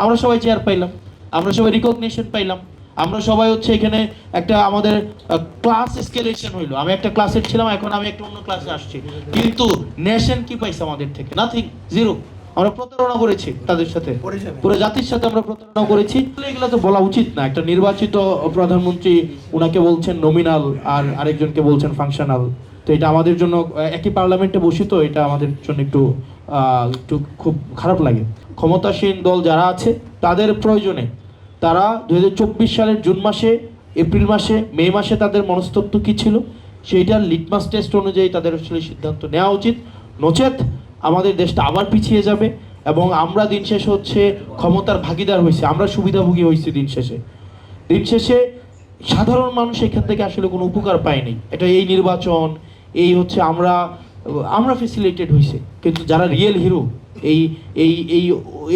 আমরা সবাই চেয়ার পাইলাম, আমরা সবাই রিকগনিশন পাইলাম, আমরা সবাই হচ্ছে এখানে একটা আমাদের ক্লাস এসকেলেশন হইলো। আমি একটা ক্লাসে ছিলাম, এখন আমি একটা অন্য ক্লাসে আসছি, কিন্তু নেশন কি পাইছে আমাদের থেকে? Nothing, zero. আমরা প্রতারণা করেছি তাদের সাথে, পুরো জাতির সাথে আমরা প্রতারণা করেছি। এগুলো তো বলা উচিত না। একটা নির্বাচিত প্রধানমন্ত্রী, উনাকে বলছেন নমিনাল আর আরেকজনকে বলছেন ফাংশনাল। তো এটা আমাদের জন্য, একই পার্লামেন্টে বসি, তো এটা আমাদের জন্য একটু একটু খুব খারাপ লাগে। ক্ষমতাসীন দল যারা আছে তাদের প্রয়োজনে তারা 2024 সালের জুন মাসে, এপ্রিল মাসে, মে মাসে তাদের মনস্তত্ত্ব কী ছিল সেইটার লিটমাস টেস্ট অনুযায়ী তাদের আসলে সিদ্ধান্ত নেওয়া উচিত। নচেত আমাদের দেশটা আবার পিছিয়ে যাবে এবং আমরা দিন শেষে হচ্ছে ক্ষমতার ভাগিদার হয়েছি, আমরা সুবিধাভোগী হয়েছি। দিন শেষে সাধারণ মানুষ এখান থেকে আসলে কোনো উপকার পায়নি। এটা এই নির্বাচন, এই হচ্ছে আমরা ফেসিলিটেড হয়েছে, কিন্তু যারা রিয়েল হিরো এই এই এই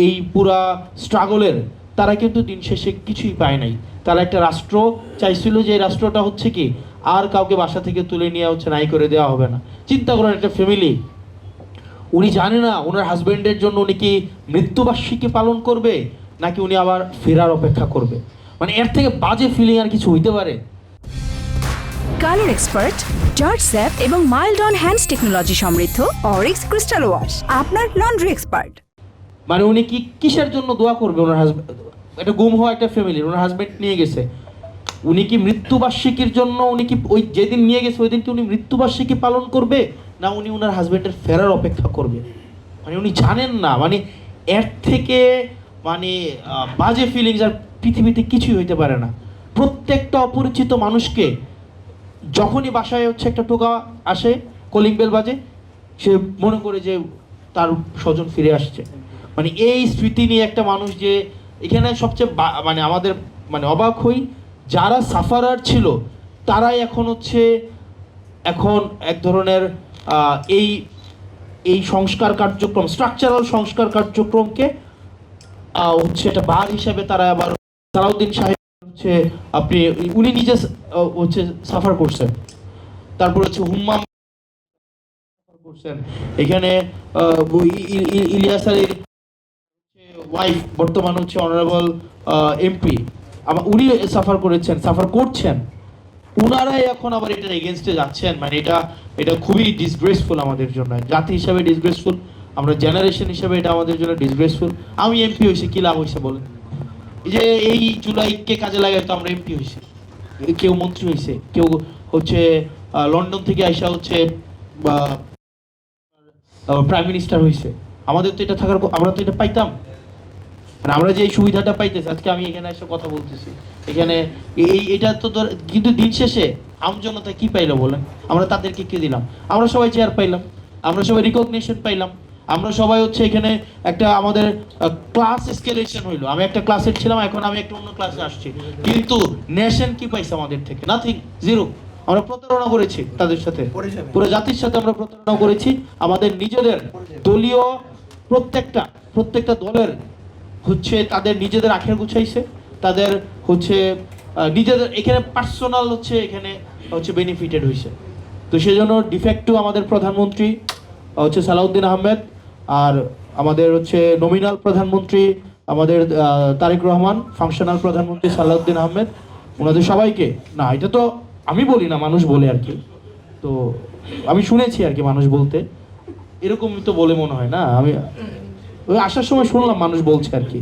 এই পুরা স্ট্রাগলের, তারা কিন্তু দিন শেষে কিছুই পায় নাই। তারা একটা রাষ্ট্র চাইছিল, যে রাষ্ট্রটা হচ্ছে কি আর কাউকে বাসা থেকে তুলে নিয়ে হচ্ছে নাই করে দেওয়া হবে না। চিন্তা করেন, একটা ফ্যামিলি, উনি জানে না ওনার হাজব্যান্ডের জন্য উনি কি মৃত্যুবার্ষিকী পালন করবে নাকি উনি আবার ফেরার অপেক্ষা করবে। মানে এর থেকে বাজে ফিলিং আর কিছু হইতে পারে? কালার এক্সপার্ট, জর্জ স্যাপ এবং মাইল্ড অন হ্যান্ডস টেকনোলজি সমৃদ্ধ অরিক্স ক্রিস্টাল ওয়াশ আপনার লন্ড্রি এক্সপার্ট। মানে উনি কি কিসের জন্য দোয়া করবে? ওনার হাজব্যান্ড, একটা গুম হওয়া একটা ফ্যামিলির, ওনার হাজব্যান্ড নিয়ে গেছে, উনি কি মৃত্যুবার্ষিকীর জন্য, উনি কি ওই যেদিন নিয়ে গেছে ওই দিন কি উনি মৃত্যুবার্ষিকী পালন করবে, না উনি ওনার হাজব্যান্ডের ফেরার অপেক্ষা করবে? মানে উনি জানেন না, মানে এর থেকে মানে বাজে ফিলিংস আর পৃথিবীতে কিছুই হইতে পারে না। প্রত্যেকটা অপরিচিত মানুষকে যখনই বাসায় হচ্ছে একটা টোকা আসে, কলিং বেল বাজে, সে মনে করে যে তার স্বজন ফিরে আসছে। মানে এই স্মৃতি নিয়ে একটা মানুষ, যে এখানে সবচেয়ে মানে আমাদের মানে অবাক হই, যারা সাফারার ছিল তারাই এখন হচ্ছে এখন এক ধরনের এই এই সংস্কার কার্যক্রম, স্ট্রাকচারাল সংস্কার কার্যক্রমকে হচ্ছে একটা বার হিসাবে তারা আবার, সালাউদ্দিন সাহেব হচ্ছে আপনি, উনি নিজে হচ্ছে সাফার করছেন, তারপর হচ্ছে হুম্মাম করছেন, এখানে ইলিয়াস আলীর ওয়াইফ বর্তমান হচ্ছে অনারেবল এমপি, উনি সাফার করেছেন, সাফার করছেন। উনারাই এখন আবার এটার এগেনস্টে যাচ্ছেন। মানে এটা খুবই ডিসগ্রেসফুল আমাদের জন্য, জাতি হিসাবে ডিসগ্রেসফুল, আমরা জেনারেশন হিসাবে এটা আমাদের জন্য ডিসগ্রেসফুল। আমি এমপি হয়েছি, কি লাভ হয়েছে বলেন? যে এই জুলাইকে কাজে লাগাই তো আমরা এমপি হয়েছি, কেউ মন্ত্রী হয়েছে, কেউ হচ্ছে লন্ডন থেকে আইসা হচ্ছে প্রাইম মিনিস্টার হয়েছে। আমাদের তো এটা থাকার, আমরা তো এটা পাইতাম, মানে আমরা যে এই সুবিধাটা পাইতেছি, আজকে আমি এখানে এসে কথা বলতেছি, এখানে এটা তো কিন্তু দিন শেষে আমজনতা কি পাইলো বলেন? আমরা তাদেরকে কি দিলাম? আমরা সবাই চেয়ার পাইলাম, আমরা সবাই রিকগনিশন পাইলাম, আমরা সবাই হচ্ছে এখানে একটা আমাদের ক্লাস এসকেলেশন হইলো। আমি একটা ক্লাসে ছিলাম, এখন আমি একটা অন্য ক্লাসে আসছি, কিন্তু নেশন কি পাইছে আমাদের থেকে? Nothing, zero. আমরা প্রতারণা করেছি তাদের সাথে, পুরো জাতির সাথে আমরা প্রতারণা করেছি। আমাদের নিজেদের দলীয় প্রত্যেকটা দলের হচ্ছে তাদের নিজেদের আখের গুছাইছে, তাদের হচ্ছে নিজেদের এখানে পার্সোনাল হচ্ছে এখানে হচ্ছে বেনিফিটেড হয়েছে। তো সেই জন্য ডিফেক্টু আমাদের প্রধানমন্ত্রী হচ্ছে সালাউদ্দিন আহমেদ, আর আমাদের হচ্ছে নমিনাল প্রধানমন্ত্রী আমাদের তারেক রহমান, ফাংশনাল প্রধানমন্ত্রী সালাউদ্দিন আহমেদ, ওনাদের সবাইকে, না এটা তো আমি বলি না, মানুষ বলে আর কি, তো আমি শুনেছি আর কি মানুষ বলতে, এরকমই তো বলে মনে হয় না। আমি ওই আসার সময় শুনলাম মানুষ বলছে আর কি,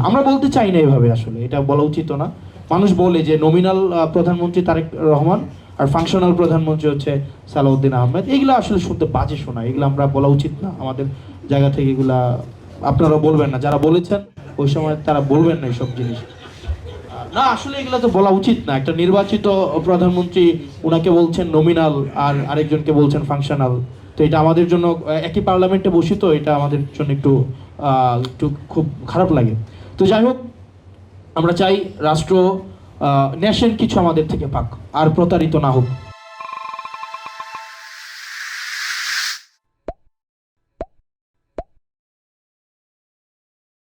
আমরা বলতে চাই না এভাবে, আসলে এটা বলা উচিত না। মানুষ বলে যে নমিনাল প্রধানমন্ত্রী তারেক রহমান আর ফাংশনাল প্রধানমন্ত্রী হচ্ছে সালাউদ্দিন আহমেদ, এগুলো আসলে শুনতে বাজে শোনা, এগুলো আমরা বলা উচিত না আমাদের জায়গা থেকে। এগুলা আপনারা বলবেন না, যারা বলেছেন ওই সময় তারা বলবেন না এইসব জিনিস। না আসলে এগুলো তো বলা উচিত না। একটা নির্বাচিত প্রধানমন্ত্রী, উনাকে বলছেন নমিনাল আর আরেকজনকে বলছেন ফাংশনাল। তো এটা আমাদের জন্য, একই পার্লামেন্টে বসি, তো এটা আমাদের জন্য একটু একটু খুব খারাপ লাগে। তো যাই হোক, আমরা চাই রাষ্ট্র নেশন কিছু আমাদের থেকে পাক, আর প্রতারিত না হোক।